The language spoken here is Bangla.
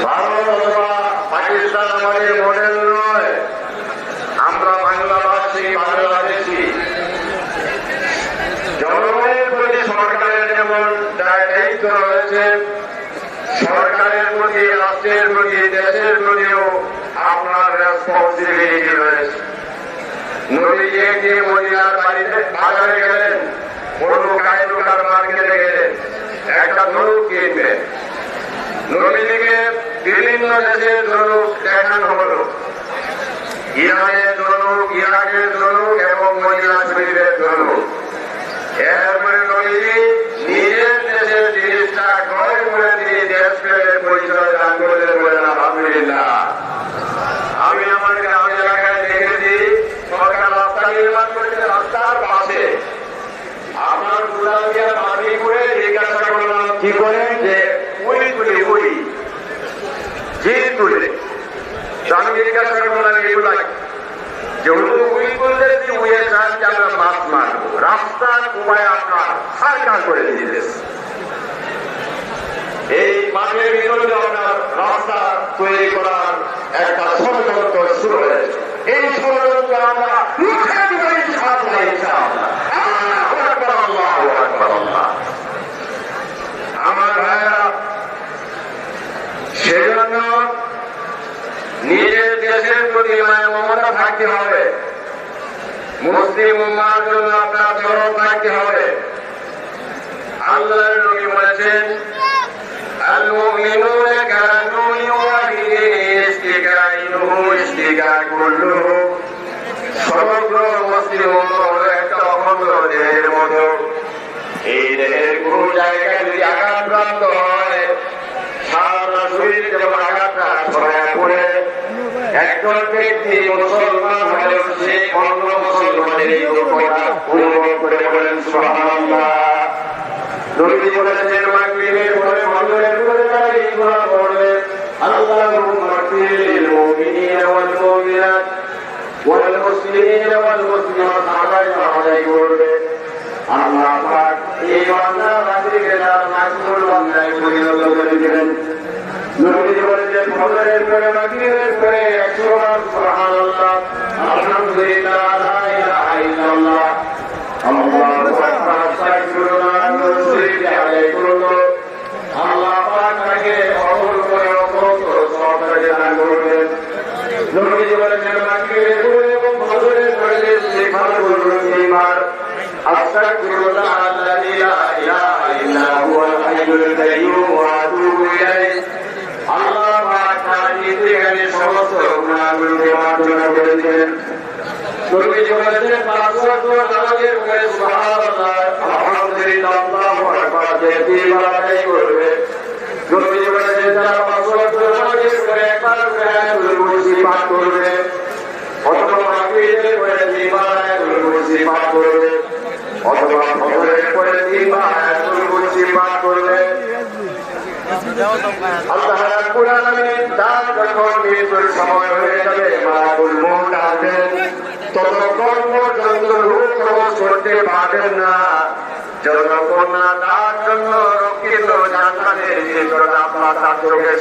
ভারত অথবা পাকিস্তান আমাদের মডেল নয়। আমরা বাংলাভাষী, বাংলাদেশী। জনগণের প্রতি সরকারের যেমন দায়িত্ব রয়েছে, সরকারের প্রতি, রাষ্ট্রের প্রতি, দেশের প্রতিও আপনার রেসপন্সিবিলিটি রয়েছে। নদীকে গিয়ে মদিনার বাড়িতে বাজারে গেলেন, কোনো কায়দুকার মার্কেটে গেলেন, একটা ধনুক কিনবেন। নদীকে বিভিন্ন দেশের ধনুক দেখানো হলো, ইরানের ধনুক, ইরাকের ধনুক এবং মদিনা শরীফের ধনুক। এরপরে নদীজি নিজের দেশের জিনিসটা ক্রয় করে তিনি দেশ প্রেমের পরিচয় দান করলেন। বলেন আলহামদুলিল্লাহ। আমি আমার গ্রাম এলাকায় দেখেছি সরকার রাস্তা নির্মাণ করেছে, রাস্তার পাশে আপনার কুড়াল দিয়ে মাটি করে জিজ্ঞাসা করলাম কি করে, যে উই তুলে, উই জি তুলে। আমি জিজ্ঞাসা করলাম এগুলা যেহেতু উই তুলতে উইয়ের সাহায্যে আমরা মাছ মারবো, রাস্তার উপায় আপনার সরকার করে দিয়েছে। এই মাঠের ভিতরে আপনার রাস্তা তৈরি করার একটা ষড়যন্ত্র শুরু হয়েছে। এই ষড়যন্ত্র আমরা রুখে দিব ইনশাআল্লাহ, ইনশাআল্লাহ। আল্লাহু আকবার, আল্লাহু আকবার, আল্লাহ। আমার ভাইরা, সেজন্য নিজের দেশের প্রতি মায়া মমতা থাকতে হবে। মুসলিম উম্মার জন্য আপনার দরদ থাকতে হবে। আল্লাহর নবী বলেছেন, আল মুমিনুনা কানুনি ওয়াহিদিন ইস্তিকাইনুহু ইস্তিকাকুল্লুহু। সমগ্র মুসলিম উম্মাহ হলো একটা অখণ্ড দেহের মতো। এই দেহের কোন জায়গায় যদি আঘাতপ্রাপ্ত হয়, সারা শরীর যেমন আঘাতটা ছড়ায় পড়ে, একজন ব্যক্তি মুসলমান হলে সে অন্য মুসলমানের এই উপকার অনুভব করে। বলেন সুবহানাল্লাহ। নবী বলেছেন, মাগরিবের পরে ফজরের পরে যারা এই দোয়া পড়বে, আল্লাহুম্মা মাগফির লিল মুমিনিনা ওয়াল মুমিনাত ওয়াল মুসলিমিনা ওয়াল মুসলিমাত, আদায় করবে। আল্লাহ পাক এই বান্দা রাত্রিকে তার মাকবুল বান্দায় পরিণত করে দিবেন। নবী বলেছেন, ফজরের পরে মাগরিবের পরে 100 বার সুবহানাল্লাহ, আলহামদুলিল্লাহ, লা ইলাহা ইল্লাল্লাহ, আল্লাহু আকবার, আস্তাগফিরুল্লাহ, আল্লাহ পাক তাকে কবুল করে অপরন্ত সওয়াবটাকে দান করবেন। নবী বলেছেন, মাগরিবের পরে এবং ফজরের পরে ইস্তিগফার করুন 3 বার। আস্তাগফিরুল্লাহ আল্লাযী লা ইলাহা ইল্লা হুয়াল হাইয়ুল কাইয়্যুম ওয়া আতুবু ইলাইহি। আল্লাহ পাক তার জিন্দেগানির সমস্ত গুনাহগুলোকে মার্জনা করে দিবেন। নবী বলেছেন, 5 ওয়াক্ত নামাজের পরে সুবহানাল্লাহ, আলহামদুলিল্লাহ, আল্লাহু আকবার যে 3 বার আদায় করবে। নবী বলেছেন, যারা 5 ওয়াক্ত নামাজের পরে একবার করে আয়াতুল কুরসি পাঠ করবে, অথবা মাগরিবের পরে 3 বার আয়াতুল কুরসি পাঠ করবে, অথবা ফজরের পরে 3 বার আয়াতুল কুরসি পাঠ করবে, আল্লাহ রাব্বুল আলামিন তার যখন মৃত্যুর সময় হয়ে যাবে, মালাকুল মউত আসবেন, ততক্ষণ পর্যন্ত রূহ কবজ করতে পারবেন না, যতক্ষণ না তার জন্য রক্ষিত জান্নাতের নিকট আপনার তার চোখের